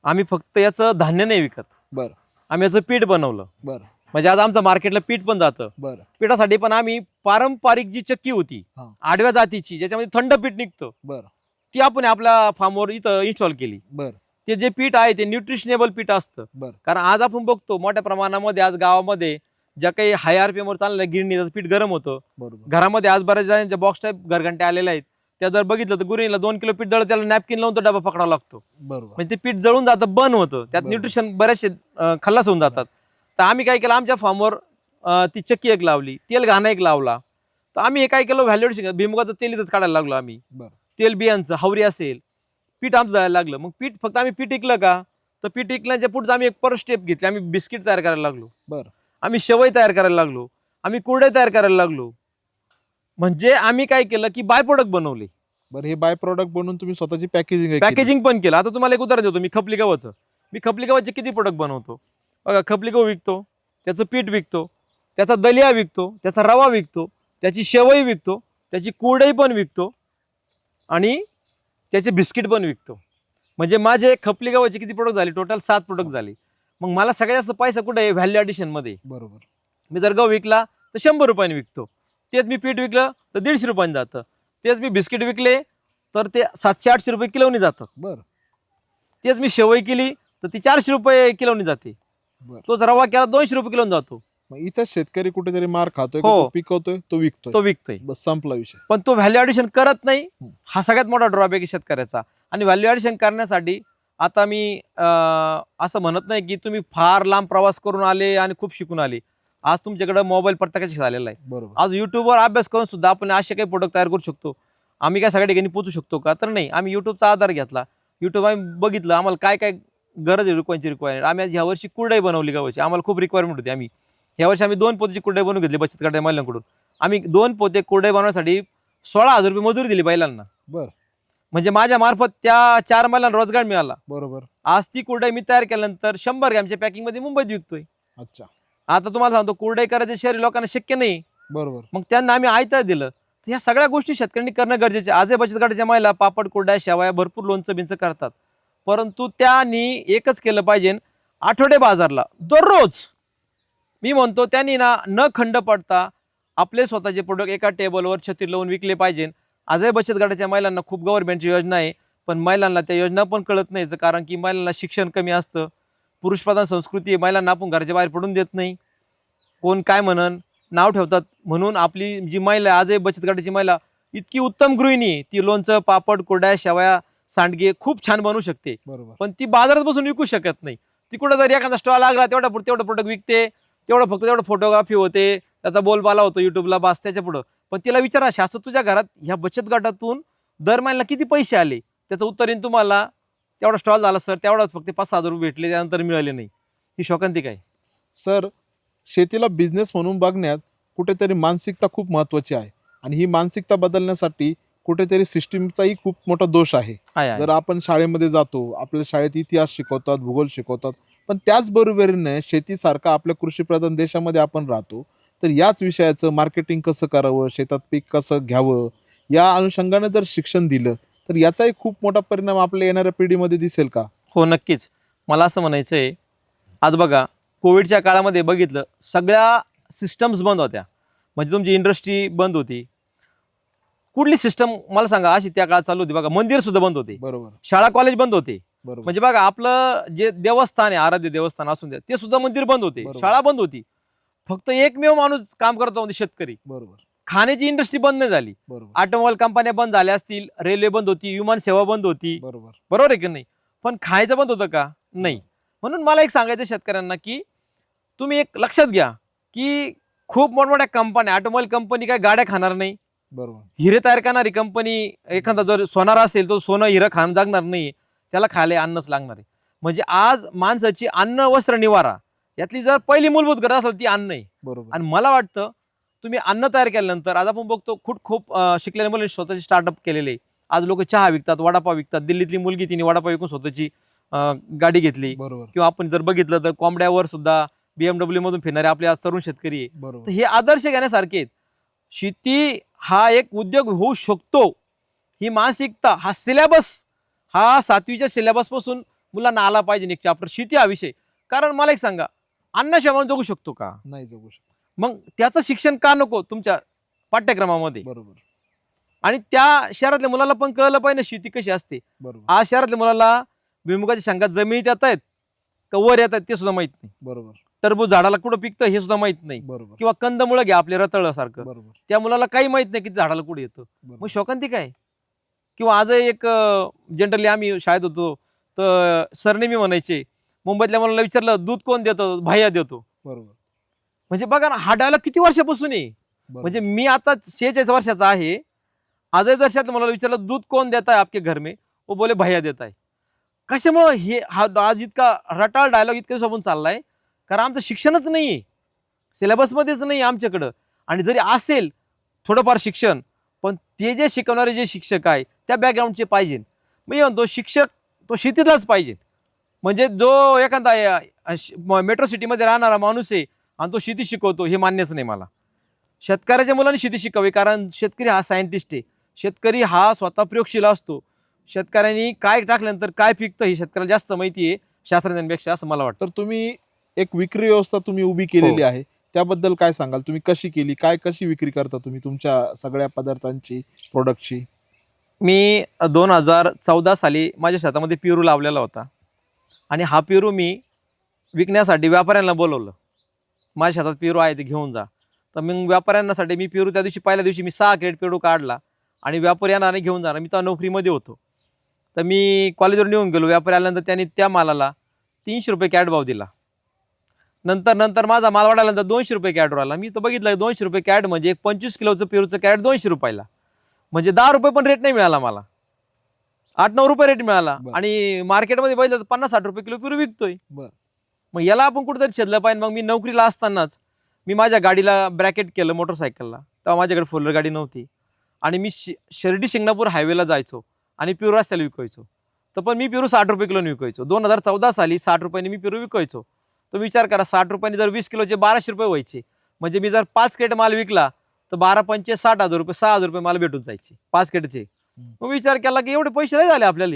आम्ही फक्त याचं धान्य नाही विकत, बरं, आम्ही याचं पीठ बनवलं. बरं, म्हणजे आज आमचं मार्केटला पीठ पण जातं. बरं, पिठासाठी पण आम्ही पारंपरिक जी चक्की होती हा, आडव्या जातीची, ज्याच्यामध्ये थंड पीठ निघतं, बरं, ती आपण आपल्या फार्मवर इथं इन्स्टॉल केली. बरं, ते जे पीठ आहे ते न्यूट्रिशनेबल पीठ असतं. बरं, कारण आज आपण बघतो मोठ्या प्रमाणामध्ये आज गावामध्ये ज्या काही हाय RPM वर चाललेल्या गिरणी त्याचं पीठ गरम होतं. बरोबर. घरामध्ये आज बऱ्याच जणांच्या बॉक्स टाईप घरघंटे आलेले आहेत, त्या जर बघितलं तर गुरीला 2 किलो पीठ दळलं त्याला नॅपकिन लावून तो डबा पकडावा लागतो. बरोबर. म्हणजे ते पीठ जळून जातं, बर्न होतं, त्यात बरोबर. न्यूट्रिशन बरेचसे खल्लास होऊन जातात. तर आम्ही काय केलं, आमच्या फार्मवर ती चक्की एक लावली, तेल घाणा एक लावला. तर आम्ही हे काय केलं, व्हॅल्युएशन भुईमुगाचं तेल इथंच काढायला लागलो आम्ही. बरं. तेल बियांचं हावरी असेल, पीठ आमचं जायला लागलं. मग पीठ फक्त आम्ही पीठ इकलं का, तर पीठ इकल्याच्या पुढचं आम्ही एक परत स्टेप घेतली. आम्ही बिस्किट तयार करायला लागलो, बरं. आम्ही शेवई तयार करायला लागलो, आम्ही कुरडे तयार करायला लागलो. म्हणजे आम्ही काय केलं की बाय प्रोडक्ट बनवले. बरं, हे बाय प्रोडक्ट बनवून तुम्ही स्वतःची पॅकेजिंग पॅकेजिंग पण केलं. आता तुम्हाला एक उदाहरण देतो, मी खपली गव्हाचं. मी खपली गव्हाचे किती प्रोडक्ट बनवतो बघा. खपली गहू विकतो, त्याचं पीठ विकतो, त्याचा दलिया विकतो, त्याचा रवा विकतो, त्याची शेवई विकतो, त्याची कुरडई पण विकतो आणि त्याचे बिस्किट पण विकतो. म्हणजे माझे खपली गव्हाचे किती प्रोडक्ट झाले, टोटल 7 प्रोडक्ट झाले. मग मला सगळ्यात जास्त पैसा कुठे आहे, व्हॅल्यू ॲडिशनमध्ये. बरोबर. मी जर गहू विकला तर 100 रुपयाने विकतो, तेच मी पीठ विकलं तर 150 रुपयाने जातं, तेच मी बिस्किट विकले तर ते 700-800 रुपये किलोनी जातं. बरं. तेच मी शेवई केली तर ती 400 रुपये किलोनी जाते. बरं. तोच रवा केला 200 रुपये किलोनी जातो. मग इथं शेतकरी कुठेतरी मार खातोय, हो. तो पिकवतोय, तो विकतोय, तो विकतोय, बस संपला विषय. पण तो व्हॅल्यू ॲडिशन करत नाही. हा सगळ्यात मोठा ड्रॉबॅक आहे शेतकऱ्याचा. आणि व्हॅल्यू ॲडिशन करण्यासाठी आता मी असं म्हणत नाही की तुम्ही फार लांब प्रवास करून आले आणि खूप शिकून आले. आज तुमच्याकडे मोबाईल प्रत्येकाशी झालेला आहे. बरोबर. आज युट्यूबवर अभ्यास करून सुद्धा आपण असे काही प्रोडक्ट तयार करू शकतो. आम्ही काय सगळ्या ठिकाणी पोहोचू शकतो का, तर नाही. आम्ही युट्यूबचा आधार घेतला, युट्यूब आम्ही बघितलं आम्हाला काय काय गरज आहे, रिक्वायरमेंट. आम्ही ह्या वर्षी कुरडई बनवली गव्हाची, आम्हाला खूप रिक्वायरमेंट होती. आम्ही ह्या वर्षी 2 पोत्याची कुरडई बनवून घेतली बचत गटाच्या महिलांकडून. आम्ही 2 पोते कुरडई बनवण्यासाठी 16,000 रुपये मजुरी दिली बैलांना. बरं. म्हणजे माझ्या मार्फत त्या 4 महिलांना रोजगार मिळाला. बरोबर. आज ती कुरडई मी तयार केल्यानंतर 100 ग्रॅमच्या पॅकिंग मध्ये मुंबईत विकतोय. अच्छा. आता तुम्हाला सांगतो, कुरडई करायचे शहरी लोकांना शक्य नाही. बरोबर. मग त्यांना आम्ही आयतं दिलं. तर ह्या सगळ्या गोष्टी शेतकऱ्यांनी करणं गरजेचे. आजही बचत गटाच्या महिला पापड, कुरड्या, शेवया, भरपूर लोणचं बिंचं करतात. परंतु त्यांनी एकच केलं पाहिजे, आठवडे बाजारला दररोज मी म्हणतो त्यांनी न खंड पडता आपले स्वतःचे प्रोडक्ट एका टेबलवर छत्री लावून विकले पाहिजे. आजही बचत गटाच्या महिलांना खूप गव्हर्नमेंटची योजना आहे, पण महिलांना त्या योजना पण कळत नाही. कारण की महिलांना शिक्षण कमी असतं, पुरुषप्रधान संस्कृती आहे, महिलांना आपण घराच्या बाहेर पडून देत नाही. कोण काय म्हणन, नाव ठेवतात. म्हणून आपली जी महिला आजही बचत गटाची महिला इतकी उत्तम गृहिणी आहे, ती लोणचं, पापड, कुरड्या, शेवया, सांडगे खूप छान बनवू शकते. बरोबर. पण ती बाजारात बसून विकू शकत नाही. ती कुठं जर एखादा स्टॉल लागला तेवढं प्रोडक्ट विकते, तेवढं फोटोग्राफी होते, त्याचा बोलबाला होतो युट्यूबला, बस त्याच्या पुढं. पण तिला विचारा, शास्त्र तुझ्या घरात ह्या बचत गटातून दर महिन्याला किती पैसे आले, त्याचं उत्तर येईन तुम्हाला. तेवढा स्टॉल झाला सर, तेवढाच फक्त 5,000 रुपये भेटले, त्यानंतर मिळाले नाही. ही शोकांतिका आहे. सर, शेतीला बिझनेस म्हणून बघण्यात कुठेतरी मानसिकता खूप महत्वाची आहे, आणि ही मानसिकता बदलण्यासाठी कुठेतरी सिस्टीमचाही खूप मोठा दोष आहे. जर आपण शाळेमध्ये जातो, आपल्या शाळेत इतिहास शिकवतात, भूगोल शिकवतात, पण त्याचबरोबरीने शेतीसारखा आपल्या कृषीप्रधान देशामध्ये आपण राहतो, तर याच विषयाचं मार्केटिंग कसं करावं, शेतात पीक कसं घ्यावं, या अनुषंगाने जर शिक्षण दिलं तर याचाही खूप मोठा परिणाम आपल्या येणाऱ्या पिढीमध्ये दिसेल का? हो, नक्कीच. मला असं म्हणायचं आहे, आज बघा कोविडच्या काळामध्ये बघितलं, सगळ्या सिस्टम्स बंद होत्या. म्हणजे तुमची इंडस्ट्री बंद होती. कुठली सिस्टम मला सांगा अशी त्या काळात चालू होती बघा. मंदिर सुद्धा बंद होते. बरोबर. शाळा कॉलेज बंद होते. बरोबर. म्हणजे बघा आपलं जे देवस्थान आहे, आराध्य देवस्थान असून द्या, ते सुद्धा मंदिर बंद होते, बरोबर. शाळा बंद होती. फक्त एकमेव माणूस काम करतो म्हणजे शेतकरी. बरोबर. खाण्याची इंडस्ट्री बंद नाही झाली. बरोबर. ऑटोमोबाईल कंपन्या बंद झाल्या असतील, रेल्वे बंद होती, विमान सेवा बंद होती. बरोबर. बरोबर आहे की नाही? पण खायचं बंद होतं का? नाही. म्हणून मला एक सांगायचं शेतकऱ्यांना की तुम्ही एक लक्षात घ्या की खूप मोठमोठ्या कंपन्या, ऑटोमोबाईल कंपनी काय गाड्या खाणार नाही. बरोबर. हिरे तयार करणारी कंपनी, एखादा जर सोनार असेल तो सोनं हिरं खाणं जागणार नाही, त्याला खायला अन्नच लागणार आहे. म्हणजे आज माणसाची अन्न, वस्त्र, निवारा यातली जर पहिली मूलभूत गरज असेल ती अन्न आहे. बरोबर. आणि मला वाटतं तुम्ही अन्न तयार केल्यानंतर, आज आपण बघतो खूप शिकलेल्या मुलांनी स्वतःचे स्टार्टअप केलेले. आज लोक चहा विकतात, वडापाव विकतात. दिल्लीतली मुलगी तिने वडापाव विकून स्वतःची गाडी घेतली. बरोबर. किंवा आपण जर बघितलं तर कोंबड्यावर सुद्धा BMW मधून फिरणारे आपले आज तरुण शेतकरी आहे. बरोबर. तर हे आदर्श घेण्यासारखे आहेत. शेती हा एक उद्योग होऊ शकतो, ही मानसिकता, हा सिलेबस, हा 7वीच्या सिलेबस पासून मुलांना आला पाहिजे एक चॅप्टर शेती हा विषय. कारण मला एक सांगा, अन्नाशिवाय माणूस जगू शकतो का? नाही जगू शकत. मग त्याचं शिक्षण का नको तुमच्या पाठ्यक्रमामध्ये? बरोबर. आणि त्या शहरातल्या मुलाला पण कळलं पाहिजे शेती कशी असते. बरोबर. आज शहरातल्या मुलाला भुईमुगाच्या शेंगा जमिनीत येत आहेत का वर येत आहेत ते सुद्धा माहित नाही. बरोबर. टरबूज झाडाला कुठं पिकतं हे सुद्धा माहित नाही, बरोबर किंवा कंदमुळं घ्या आपले रताळसारखं, बरोबर त्या मुलाला काही माहित नाही की झाडाला कुठे येतं. मग बरोबर. शोकांतिका आहे. किंवा आजही एक जनरली आम्ही शाळेत होतो तर सरने मी म्हणायचे, मुंबईतल्या मुलाला विचारलं दूध कोण देतो, भैया देतो. बरोबर म्हणजे बघा ना, हा डायलॉग किती वर्षापासून आहे. बरोबर. म्हणजे मी आता 46 वर्षाचा आहे, आजही जर शाळेत मला विचारलं दूध कोण देता है आपके घर में, वो बोले भैया देता है. कशामुळे हे हा आज इतका रटाळ डायलॉग इतक्या दिवसापासून चाललाय, कारण आमचं शिक्षणच नाहीये, सिलेबसमध्येच नाही आमच्याकडं. आणि जरी असेल थोडंफार शिक्षण, पण ते जे शिकवणारे जे शिक्षक आहे त्या बॅकग्राऊंडचे पाहिजे. मी म्हणतो शिक्षक तो शेतीतलाच पाहिजे. म्हणजे जो एखादा मेट्रो सिटीमध्ये राहणारा माणूस आहे आणि तो शेती शिकवतो, हे मान्यच नाही मला. शेतकऱ्याच्या मुलांनी शेती शिकावी, कारण शेतकरी हा सायंटिस्ट आहे. शेतकरी हा स्वतः प्रयोगशील असतो. शेतकऱ्यांनी काय टाकल्यानंतर काय पिकतं हे शेतकऱ्याला जास्त माहिती आहे शास्त्रज्ञांपेक्षा, असं मला वाटतं. तर तुम्ही एक विक्री व्यवस्था तुम्ही उभी केलेली हो. आहे, त्याबद्दल काय सांगाल? तुम्ही कशी केली, कशी विक्री करता तुम्ही तुमच्या सगळ्या पदार्थांची, प्रोडक्टची? मी 2014 साली माझ्या शेतामध्ये पेरू लावलेला होता आणि हा पेरू मी विकण्यासाठी व्यापाऱ्यांना बोलवलं. माझ्या शेतात पेरू आहे ते घेऊन जा. तर मग व्यापाऱ्यांसाठी मी पेरू त्या दिवशी पहिल्या दिवशी मी 6 क्रेट पेरू काढला आणि व्यापारी येणार आणि घेऊन जाणार. मी तर नोकरीमध्ये होतो. तर मी कॉलेजवर निघून गेलो. व्यापारी आल्यानंतर त्यांनी त्या मालाला 300 रुपये कॅट भाव दिला. नंतर माझा माल वाढाल्यानंतर 200 रुपये कॅटवर आला. मी तर बघितलं 200 रुपये कॅट म्हणजे एक 25 किलोचं पेरूचं कॅट 200 रुपयाला, म्हणजे 10 रुपये पण रेट नाही मिळाला मला, 8-9 रुपये रेट मिळाला. बरं. आणि मार्केटमध्ये बघितलं तर 50-60 रुपये किलो पेरू विकतोय. बरं. मग याला आपण कुठेतरी शोधलं पाहिजे. मग मी नोकरीला असतानाच मी माझ्या गाडीला ब्रॅकेट केलं मोटरसायकलला. तेव्हा माझ्याकडे 4 व्हीलर गाडी नव्हती आणि मी शिर्डी शिंगणापूर हायवेला जायचो आणि पेरू रस्त्याला विकायचो. तर पण मी पेरू 60 रुपये किलोने विकायचो. 2014 साली 60 रुपयांनी मी पेरू विकायचो. तो विचार करा, 60 रुपयांनी जर 20 किलोचे 1200 रुपये व्हायचे, म्हणजे मी जर 5 क्रेट माल विकला तर 12×5 = 60,000 रुपये, 6,000 रुपये मला भेटून जायचे 5 क्रेटचे. मग विचार केला की एवढे पैसे नाही झाले आपल्याला.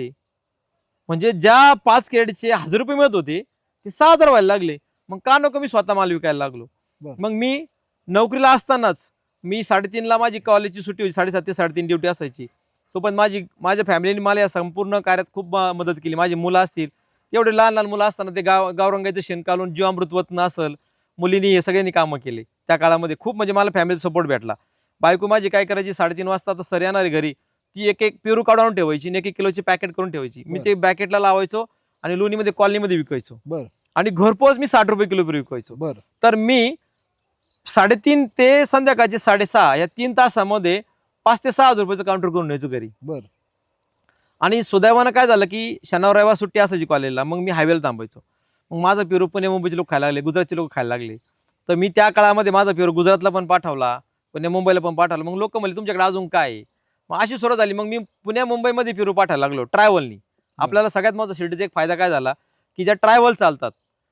म्हणजे ज्या 5 क्रेटचे 1000 रुपये मिळत होते ते 6,000 व्हायला लागले. मग का नको मी स्वतः माल विकायला लागलो. बरं. मग मी नोकरीला असतानाच मी 3:30ला माझी कॉलेजची सुट्टी होती, 7:30 ते 3:30 ड्युटी असायची. तो पण माझ्या फॅमिलीने मला या संपूर्ण कार्यात खूप मदत केली. माझी मुलं असतील, एवढे लहान लहान मुलं असताना ते गावरंगाचं शेण काढून जीवामृत वतन असेल, मुलींनी हे सगळ्यांनी कामं केले त्या काळामध्ये. खूप म्हणजे मला फॅमिलीचा सपोर्ट भेटला. बायको माझी काय करायची, 3:30 वाजता तर सर येणारी घरी, ती एक पेरू काढून ठेवायची आणि 1-1 किलोचे पॅकेट करून ठेवायची. मी ते पॅकेटला लावायचो आणि लोणीमध्ये कॉलनीमध्ये विकायचो. बरं आणि घरपोच मी 60 रुपये किलो पेरू विकायचो. बरं. तर मी 3:30 ते संध्याकाळचे 6:30 या 3 तासामध्ये 5 ते 6 हजार रुपयाचं काउंटर करून न्यायचो घरी. बरं. आणि सुदैवानं काय झालं की शनिवार रविवार सुट्टी असायची कॉलेजला, मग मी हायवेला थांबायचो. मग माझा पेरू पुणे मुंबईचे लोक खायला लागले, गुजरातचे लोक खायला लागले. तर मी त्या काळामध्ये माझा पेरू गुजरातला पण पाठवला, पुणे मुंबईला पण पाठवला. मग लोक म्हणले तुमच्याकडे अजून काय आहे. मग अशी सुरुवात झाली. मग मी पुण्या मुंबईमध्ये पेरू पाठवायला लागलो ट्रॅव्हलनी. आपल्याला सगळ्यात मोठा शिर्डीचा एक फायदा काय झाला की ज्या ट्रॅव्हल चालतात,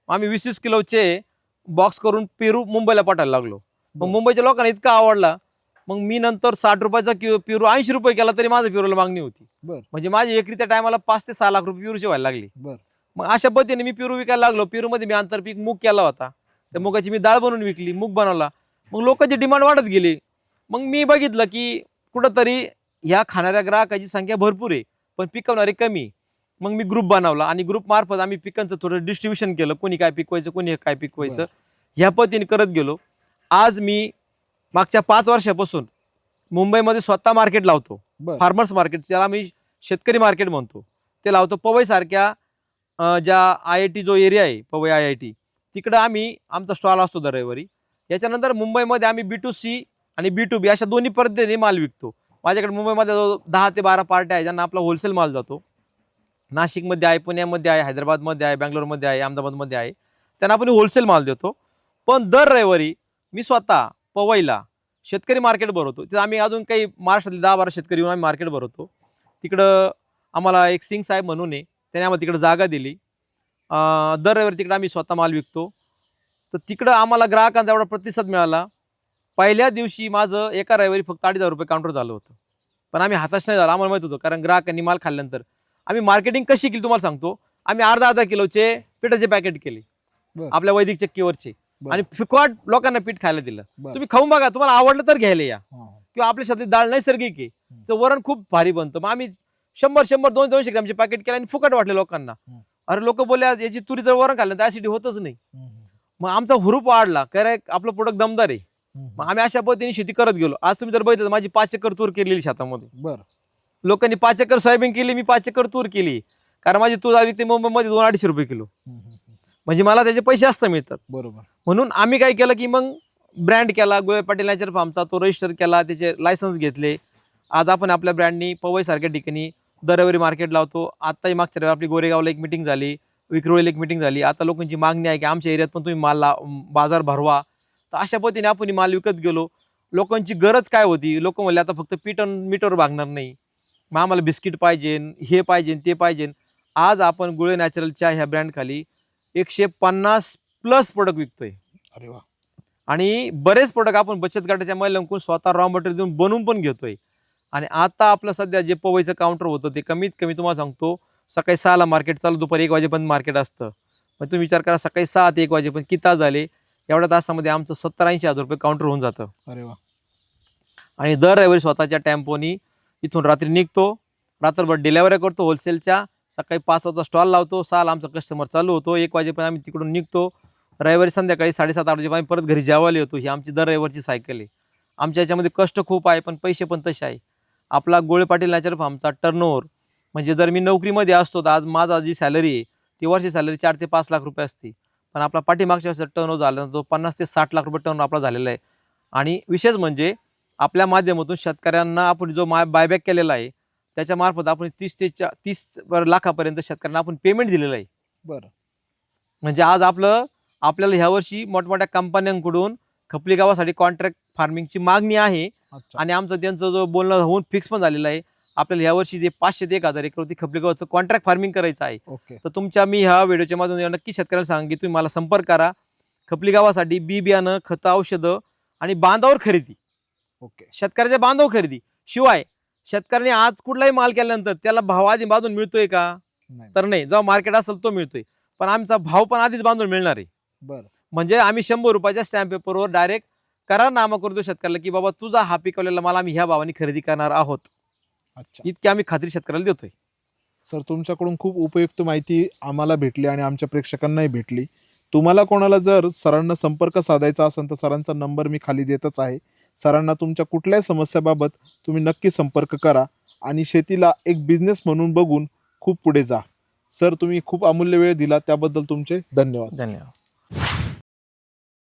आम्ही 20-20 किलोचे बॉक्स करून पेरू मुंबईला पाठवायला लागलो. मग मुंबईच्या लोकांना इतका आवडला, मग मी नंतर 60 रुपयाचा पेरू 80 रुपये केला तरी माझ्या पेरूला मागणी होती. बरं. म्हणजे माझी एकरी त्या टायमाला 5 ते 6 लाख रुपये पेरूचे व्हायला लागले. बरं. मग अशा पद्धतीने मी पेरू विकायला लागलो. पेरूमध्ये मी आंतरपीक मूग केला होता, त्या मुगाची मी डाळ बनवून विकली, मूग बनवला. मग लोकांची डिमांड वाढत गेली. मग मी बघितलं की कुठंतरी ह्या खाणाऱ्या ग्राहकाची संख्या भरपूर आहे पण पिकवणारे कमी. मग मी ग्रुप बनवला आणि ग्रुप मार्फत आम्ही पिकांचं थोडं डिस्ट्रीब्युशन केलं, कोणी काय पिकवायचं, कोणी काय पिकवायचं, ह्या पद्धतीने करत गेलो. आज मी मागच्या 5 वर्षापासून मुंबईमध्ये स्वतः मार्केट लावतो, फार्मर्स मार्केट, ज्याला मी शेतकरी मार्केट म्हणतो, ते लावतो. पवई सारख्या ज्या IIT जो एरिया आहे पवई IIT, तिकडं आम्ही आमचा स्टॉल असतो दर रविवारी. याच्यानंतर मुंबईमध्ये आम्ही B2C आणि B2B अशा दोन्ही पद्धतीने माल विकतो. माझ्याकडे मुंबईमध्ये 10 ते 12 पार्ट्या आहे ज्यांना आपला होलसेल माल जातो. नाशिकमध्ये आहे, पुण्यामध्ये आहे, हैदराबादमध्ये आहे, बँगलोरमध्ये आहे, अहमदाबादमध्ये आहे, त्यांना आपण होलसेल माल देतो. पण दर रविवारी मी स्वतः पवईला शेतकरी मार्केट भरवतो. तिथं आम्ही अजून काही महाराष्ट्रातले 10-12 शेतकरी येऊन आम्ही मार्केट भरवतो. तिकडं आम्हाला एक सिंग साहेब म्हणून आहे, त्याने आम्हाला तिकडं जागा दिली. दर रविवारी तिकडं आम्ही स्वतः माल विकतो. तर तिकडं आम्हाला ग्राहकांचा एवढा प्रतिसाद मिळाला. पहिल्या दिवशी माझं एका रविवारी फक्त 2,500 रुपये काउंटर झालं होतं. पण आम्ही हाताश नाही झालो, आम्हाला माहित होतं, कारण ग्राहकांनी माल खाल्ल्यानंतर आम्ही मार्केटिंग कशी केली तुम्हाला सांगतो. आम्ही अर्धा किलोचे पिठाचे पॅकेट केले आपल्या वैदिक चक्कीवरचे आणि फिकवाट लोकांना पीठ खायला दिलं. तुम्ही खाऊन बघा, तुम्हाला आवडलं तर घ्यायला या. किंवा आपल्या शेतात डाळ नैसर्गिक आहे, तर वरण खूप भारी बनतं. मग आम्ही 100-100, 200-200 ग्रॅमचे पॅकेट केले आणि फुकट वाटले लोकांना. अरे लोक बोलले याची तुरी जर वरण खाल्लं तर ऍसिडी होतच नाही. मग आमचा हुरूप वाढला, काय आपलं प्रोडक्ट दमदार आहे. मग आम्ही अशा पद्धतीने शेती करत गेलो. आज तुम्ही जर बघितलं तर माझी 5 एकर तूर केलेली शेतामध्ये. बर. लोकांनी 5 एकर सोयाबीन केली, मी 5 एकर तूर केली. कारण माझी तूर विकते मुंबईमध्ये 200-250 रुपये किलो. म्हणजे मला त्याचे पैसे जास्त मिळतात. बरोबर. म्हणून आम्ही काय केलं की मग ब्रँड केला, गुळे पाटील नॅचरल फार्मचा, तो रजिस्टर केला, त्याचे लायसन्स घेतले. आज आपण आपल्या ब्रँडनी पवई सारख्या ठिकाणी दर रविवारी मार्केट लावतो. आत्ताही मागच्या रविवारी आपली गोरेगावला एक मिटिंग झाली, विक्रोळीला एक मिटिंग झाली. आता लोकांची मागणी आहे की आमच्या एरियात पण तुम्ही माल बाजार भरवा. तर अशा पद्धतीने आपण माल विकत गेलो. लोकांची गरज काय होती, लोक म्हणले आता फक्त पीठ आणि मीठवर भागणार नाही, मग आम्हाला बिस्किट पाहिजे, हे पाहिजे, ते पाहिजे. आज आपण गुळे नॅचरलच्या ह्या ब्रँड खाली 150+ प्रोडक्ट विकतोय. अरे वा. आणि बरेच प्रोडक्ट आपण बचत गटाच्या महिलांकडून स्वतः रॉ मटेरियल देऊन बनवून पण घेतोय. आणि आता आपलं सध्या जे पवईचं काउंटर होतं ते कमीत कमी तुम्हाला सांगतो सकाळी 6ला मार्केट चालू, दुपारी 1 वाजेपर्यंत मार्केट असतं. मग तुम्ही विचार करा सकाळी 6 ते 1 वाजेपर्यंत किती तास झाले. एवढ्या तासामध्ये आमचं 70-80 हजार रुपये काउंटर होऊन जातं. अरे वा. आणि दर रविवारी स्वतःच्या टेम्पोनी इथून रात्री निघतो, रात्रभर डिलेवऱ्या करतो होलसेलच्या. सकाळी 5 वाजता स्टॉल लावतो, 6ला आमचा कस्टमर चालू होतो, 1 वाजेपर्यंत आम्ही तिकडून निघतो. रविवारी संध्याकाळी 7:30-8 वाजेपर्यंत आम्ही परत घरी जेवायला येतो. ही आमची दर रविवारची सायकल आहे. आमच्या याच्यामध्ये कष्ट खूप आहे, पण पैसे पण तसे आहे. आपला गुळे पाटील नॅचरल फार्मचा टर्नओव्हर म्हणजे जर मी नोकरीमध्ये असतो तर आज माझा जी सॅलरी आहे ती वर्षी सॅलरी 4 ते 5 लाख रुपये असते. पण आपला पाठीमागच्या वर्षात टर्नओव्हर झाला तो 50 ते 60 लाख रुपये टर्नओव्हर आपला झालेला आहे. आणि विशेष म्हणजे आपल्या माध्यमातून शेतकऱ्यांना आपण जो बायबॅक केलेला आहे त्याच्यामार्फत आपण 30 लाखापर्यंत शेतकऱ्यांना आपण पेमेंट दिलेलं आहे. बरं. म्हणजे आज आपल्याला ह्या वर्षी मोठमोठ्या कंपन्यांकडून खपली गावासाठी कॉन्ट्रॅक्ट फार्मिंगची मागणी आहे. अच्छा. आणि आमचं त्यांचं जो बोलणं होऊन फिक्स पण झालेलं आहे. आपल्याला ह्या वर्षी जे 500 ते 1000 एकरवरती खपली गावाचं कॉन्ट्रॅक्ट फार्मिंग करायचं आहे. ओके. तर तुमच्या मी ह्या व्हिडिओच्या माध्यमातून नक्की शेतकऱ्यांना सांगा की तुम्ही मला संपर्क करा. खपली गावासाठी बी बियाणं, खतं, औषधं आणि बांधावर खरेदी. ओके. शेतकऱ्याच्या बांधावर खरेदी. शिवाय शेतकऱ्याने आज कुठलाही माल केल्यानंतर त्याला भाव आधी बांधून मिळतोय का, नाही. तर नाही. जेव्हा मार्केट असेल तो मिळतोय, पण आमचा भाव पण आधीच बांधून मिळणार आहे. बरं. म्हणजे आम्ही 100 रुपयाच्या स्टॅम्प पेपरवर डायरेक्ट करारनामा करतो शेतकऱ्याला की बाबा तुझा हा पिकवलेला माल आम्ही ह्या भावाने खरेदी करणार आहोत. अच्छा. इतकी आम्ही खात्री शेतकऱ्याला देतोय. सर, तुमच्याकडून खूप उपयुक्त माहिती आम्हाला भेटली आणि आमच्या प्रेक्षकांनाही भेटली. तुम्हाला कोणाला जर सरांना संपर्क साधायचा असेल तर सरांचा नंबर मी खाली देतच आहे. सरांना तुमच्या कुठल्याही समस्याबाबत तुम्ही नक्की संपर्क करा आणि शेतीला एक बिझनेस म्हणून बघून खूप पुढे जा. सर, तुम्ही खूप अमूल्य वेळ दिला त्याबद्दल तुमचे धन्यवाद. धन्यवाद.